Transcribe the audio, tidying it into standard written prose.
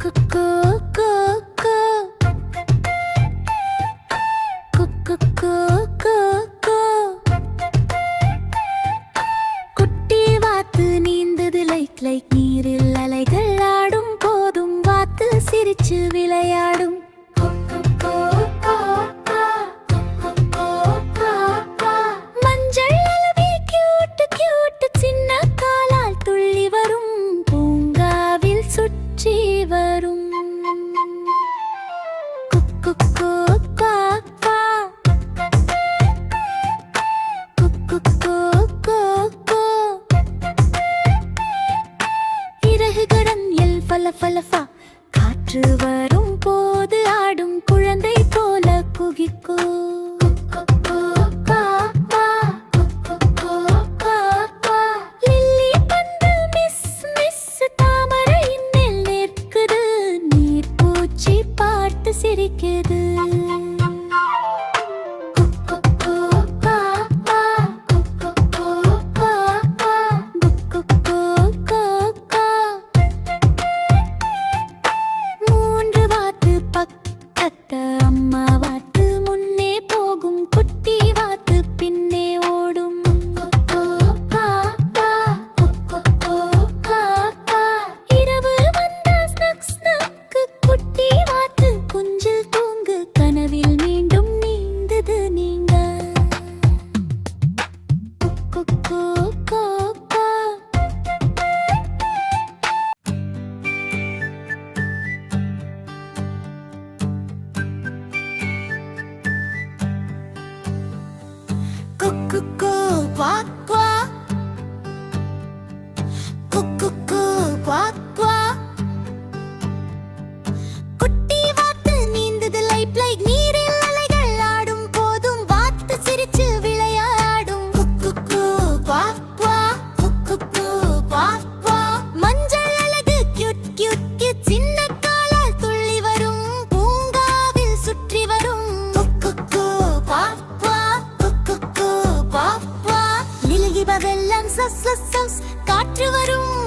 குட்டி வாத்து நீந்தது like like நீரில் அலைகள் ஆடும் போதும் வாத்து சிரிச்சு விளையாடும். மஞ்சள் அலவி கியூட் கியூட் சின்ன காலால் துள்ளி வரும் பூங்காவில் சுற்றி வரும். காற்று வரும் போது ஆடும் குழந்தை போல குகிக்கோ. லில்லி பந்து மிஸ் மிஸ் தாமரையின் மேல் நிற்குது நீர் பூச்சி பார்த்து சிரிக்குது. அம்மா வாத்து முன்னே போகும் குட்டி வாத்து பின்னே ஓடும். இரவு வந்தா ஸ்னக் ஸ்னக் குட்டி வாத்து குஞ்சில் தூங்கு கனவில் மீண்டும் நீந்தது நீங்க. Quack quack, quack quack. குட்டி வாத்து நீந்தது லைப் லைக் நீரில் அலைகள் ஆடும் போதும் வாத்து சிரிச்சு விளையாடும். quack quack, quack quack. மஞ்சள் அழகு கியூட் கியூட் கியூட் சின்ன காலால் துள்ளி வரும் பூங்காவில் சுற்றி வரும். பகல்லாம் சஸ் சஸ் சஸ் காற்று வரும்